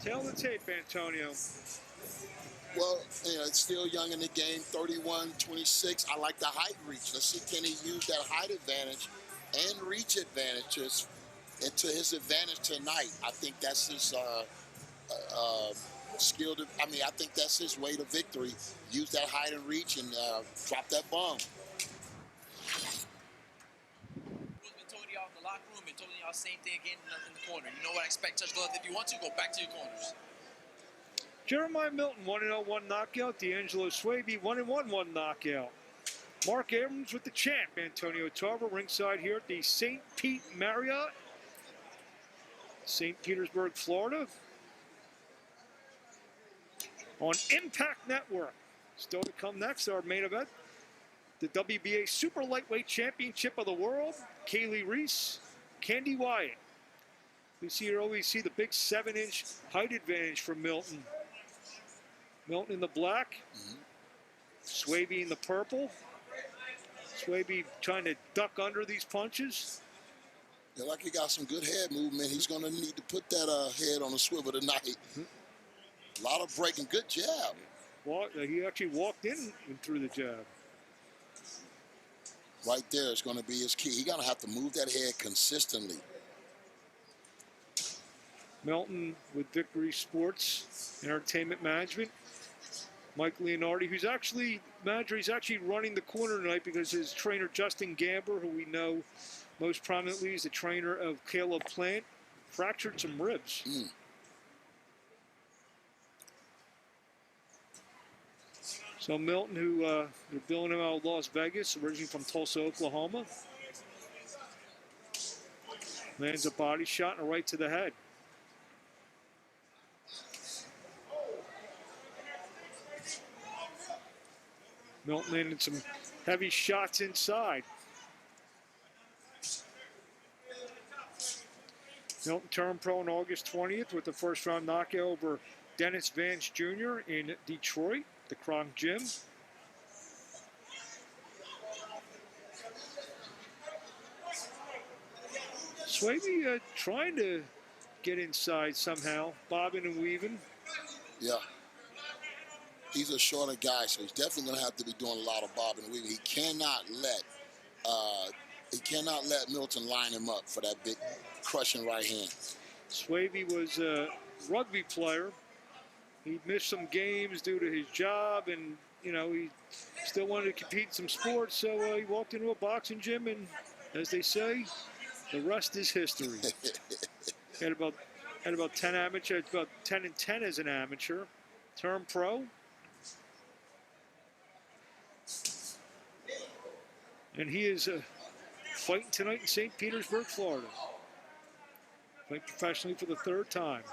Tail the tape, Antonio. Well, it's still young in the game, 31-26. I like the height reach. Let's see, can he use that height advantage and reach advantage to his advantage tonight? I think that's his skill. I think that's his way to victory. Use that height and reach and drop that bomb. Been told y'all in the locker room and told y'all same thing again in the corner. You know what I expect, Touch Glove. If you want to, go back to your corners. Jeremiah Milton, 1-0-1 knockout. D'Angelo Swaby, 1-1-1 knockout. Mark Abrams with the champ, Antonio Tarver, ringside here at the St. Pete Marriott, St. Petersburg, Florida. On Impact Network. Still to come next, our main event, the WBA Super Lightweight Championship of the World, Kaylee Reese, Candy Wyatt. We always see the big 7-inch height advantage for Milton. Milton in the black, Swaby in the purple. Swaby trying to duck under these punches. Yeah, like he got some good head movement. He's going to need to put that head on a swivel tonight. A lot of breaking. Good jab. He actually walked in and threw the jab. Right there is going to be his key. He's going to have to move that head consistently. Milton with Victory Sports Entertainment Management. Mike Leonardi, who's actually running the corner tonight because his trainer Justin Gamber, who we know most prominently is the trainer of Caleb Plant, fractured some ribs. So Milton, who they're billing him out of Las Vegas, originally from Tulsa, Oklahoma, lands a body shot and a right to the head. Milton landed some heavy shots inside. Milton turned pro on August 20th with the first-round knockout over Dennis Vance Jr. in Detroit, the Kronk Gym. Swaby trying to get inside somehow, bobbing and weaving. Yeah. He's a shorter guy, so he's definitely going to have to be doing a lot of bobbing and weaving. He cannot let Milton line him up for that big crushing right hand. Swaby was a rugby player. He missed some games due to his job, and he still wanted to compete in some sports, so he walked into a boxing gym, and as they say, the rest is history. Had about 10 amateurs, about 10-10 as an amateur. Turned pro. And he is fighting tonight in St. Petersburg, Florida. Fighting professionally for the third time.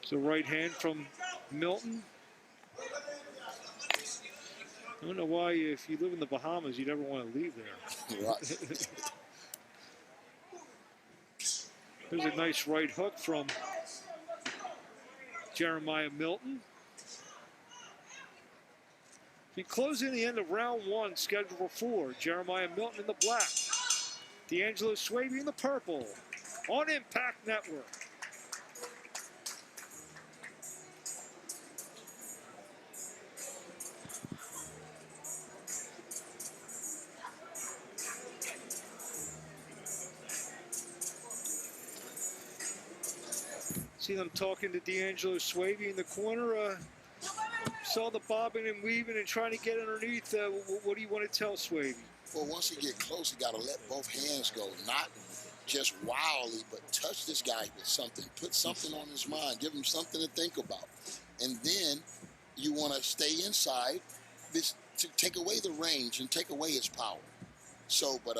So right hand from Milton. I don't know why, if you live in the Bahamas, you'd ever want to leave there. Right. There's a nice right hook from Jeremiah Milton. We close in the end of round one, scheduled for 4. Jeremiah Milton in the black. D'Angelo Swaby in the purple. On Impact Network. See them talking to D'Angelo Swaby in the corner. Saw the bobbing and weaving and trying to get underneath. What do you want to tell Swaby? Well, once you get close, you got to let both hands go. Not just wildly, but touch this guy with something. Put something on his mind. Give him something to think about. And then you want to stay inside this to take away the range and take away his power. So, but,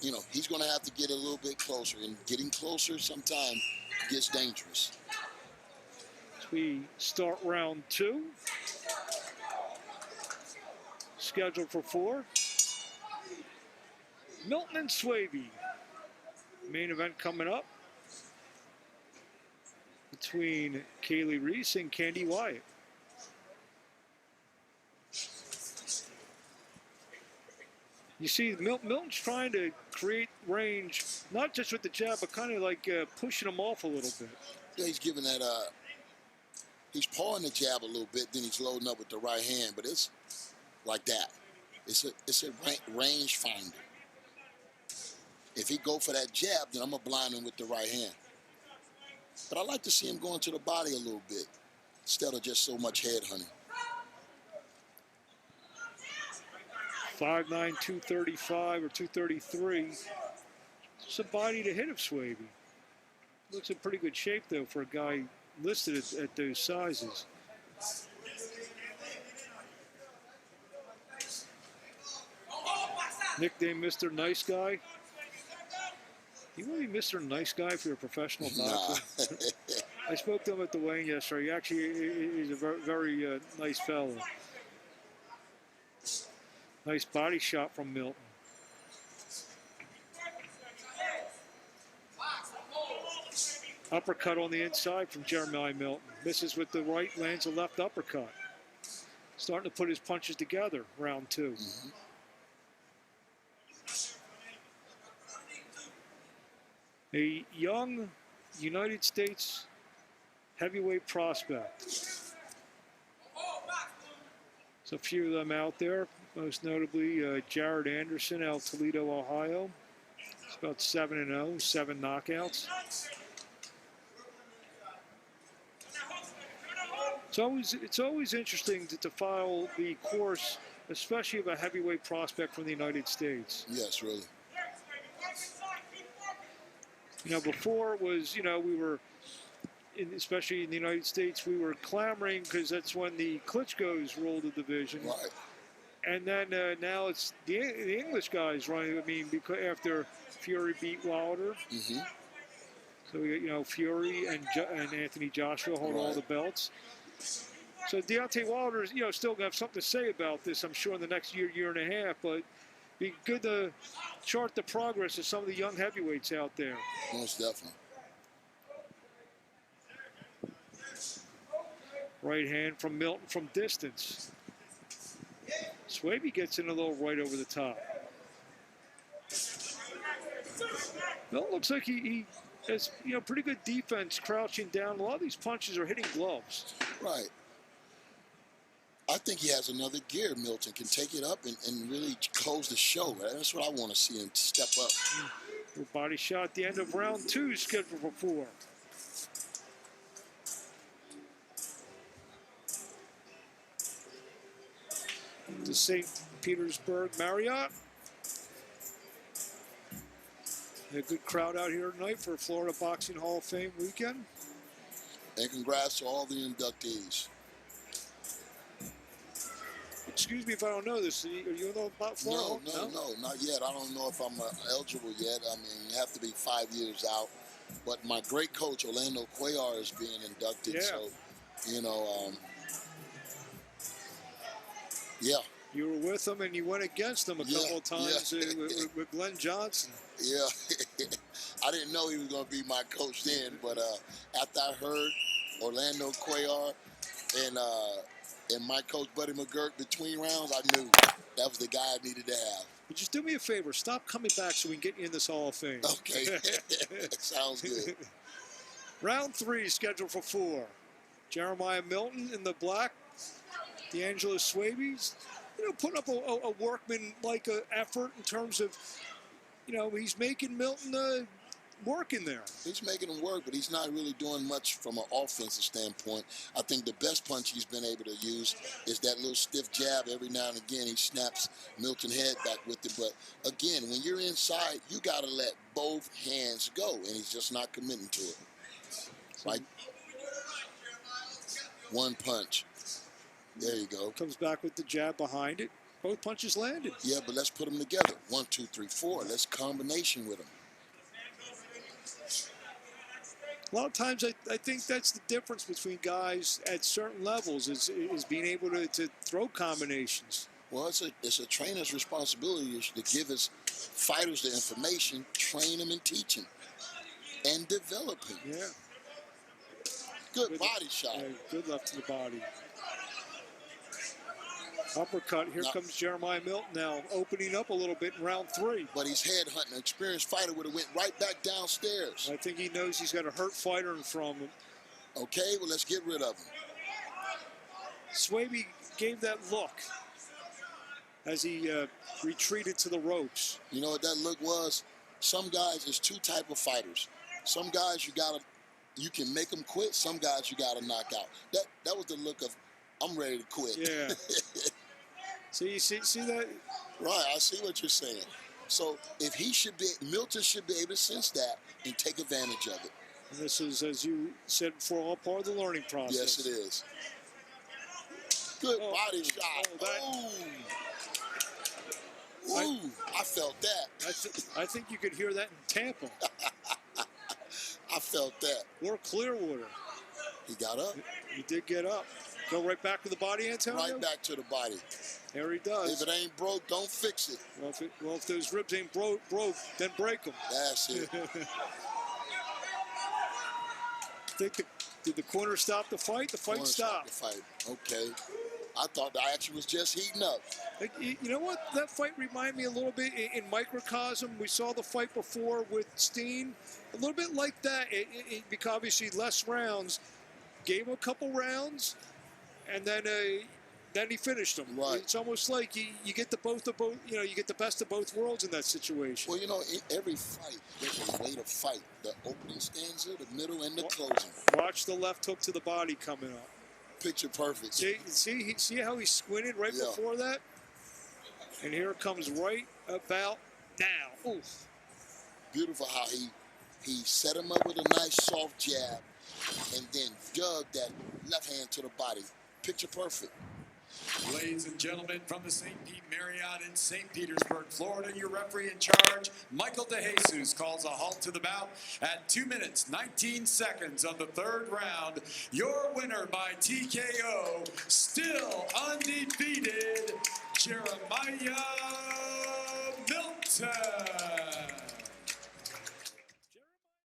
he's going to have to get a little bit closer. And getting closer sometimes gets dangerous. We start round 2. Scheduled for 4. Milton and Swaby. Main event coming up between Kaylee Reese and Candy Wyatt. You see, Milton's trying to create range, not just with the jab, but kind of like pushing him off a little bit. Yeah, he's giving that, he's pawing the jab a little bit, then he's loading up with the right hand, but it's like that. It's a range finder. If he go for that jab, then I'm going to blind him with the right hand. But I like to see him going to the body a little bit instead of just so much head hunting. 5'9", 235 or 233. It's a body to hit of Swaby. Looks in pretty good shape, though, for a guy listed at those sizes. Nickname Mr. Nice Guy. You want to be Mr. Nice Guy if you're a professional boxer? Nah. I spoke to him at the weigh-in yesterday. He actually is a very nice fellow. Nice body shot from Milton. Uppercut on the inside from Jeremiah Milton. Misses with the right, lands a left uppercut. Starting to put his punches together, round two. Mm-hmm. A young United States heavyweight prospect. There's a few of them out there, most notably Jared Anderson out of Toledo, Ohio. He's about 7-0, 7 knockouts. It's always interesting to follow the course, especially of a heavyweight prospect from the United States. Yes, really. You know, before it was, you know, we were, especially in the United States, we were clamoring because that's when the Klitschko's ruled the division. Right. And then now it's the English guys running. I mean, because after Fury beat Wilder. Mm-hmm. So, you know, Fury and Anthony Joshua hold all the belts. So Deontay Wilder's, you know, still going to have something to say about this, I'm sure, in the next year and a half. But be good to chart the progress of some of the young heavyweights out there. Most definitely. Right hand from Milton from distance. Swaby gets in a little right over the top. Milton looks like he has, you know, pretty good defense crouching down. A lot of these punches are hitting gloves. Right. I think he has another gear. Milton can take it up and really close the show. That's what I want to see him step up. Body shot at the end of round two, scheduled for 4. The St. Petersburg Marriott. A good crowd out here tonight for Florida Boxing Hall of Fame weekend. And congrats to all the inductees. Excuse me if I don't know this. Are you know about Florida? No, not yet. I don't know if I'm eligible yet. I mean, you have to be 5 years out. But my great coach, Orlando Cuellar, is being inducted. Yeah. So, you know, yeah. You were with him and you went against him a couple of times with Glenn Johnson. Yeah. I didn't know he was going to be my coach then, but after I heard Orlando Cuellar and my coach, Buddy McGirt, between rounds, I knew that was the guy I needed to have. But just do me a favor. Stop coming back so we can get you in this Hall of Fame. Okay. Sounds good. Round 3 scheduled for 4. Jeremiah Milton in the black. D'Angelo Swaby's, you know, putting up a workman-like effort in terms of, you know, he's making Milton work in there. He's making him work, but he's not really doing much from an offensive standpoint. I think the best punch he's been able to use is that little stiff jab. Every now and again, he snaps Milton's head back with it. But again, when you're inside, you got to let both hands go, and he's just not committing to it. Like one punch. There you go. Comes back with the jab behind it. Both punches landed. Yeah, but let's put them together. 1, 2, 3, 4. Let's combination with them. A lot of times I think that's the difference between guys at certain levels is being able to throw combinations. Well, it's a trainer's responsibility to give his fighters the information, train them and teach them, and develop him. Yeah. Good body shot. Yeah, good left to the body. Uppercut. Here comes Jeremiah Milton now, opening up a little bit in round 3. But he's headhunting. An experienced fighter would have went right back downstairs. I think he knows he's got a hurt fighter in front of him. Okay, well, let's get rid of him. Swaby gave that look as he retreated to the ropes. You know what that look was? Some guys, there's 2 type of fighters. Some guys you can make them quit. Some guys you gotta knock out. That was the look of, I'm ready to quit. Yeah. See that? Right, I see what you're saying. So if Milton should be able to sense that and take advantage of it. And this is, as you said before, all part of the learning process. Yes, it is. Good body shot. Ooh, I felt that. I think you could hear that in Tampa. I felt that. Or Clearwater. He got up. He did get up. Go right back to the body, Antonio? Right back to the body. There he does. If it ain't broke, don't fix it. Well, if those ribs ain't broke, then break them. That's it. Did the corner stop the fight? The fight stopped. The fight. Okay. I thought the action was just heating up. You know what? That fight reminded me a little bit in microcosm. We saw the fight before with Steen. A little bit like that. Because obviously less rounds. Gave him a couple rounds, and then he finished them. Right. It's almost like you get you get the best of both worlds in that situation. Well, you know, in every fight, there's a way to fight. The opening stanza, the middle, and the closing. Watch the left hook to the body coming up. Picture perfect. See how he squinted right before that? And here it comes right about now. Oof. Beautiful how he set him up with a nice soft jab and then dug that left hand to the body. Picture perfect. Ladies and gentlemen, from the St. Pete Marriott in St. Petersburg, Florida, your referee in charge, Michael DeJesus, calls a halt to the bout at 2 minutes, 19 seconds of the 3rd round. Your winner by TKO, still undefeated, Jeremiah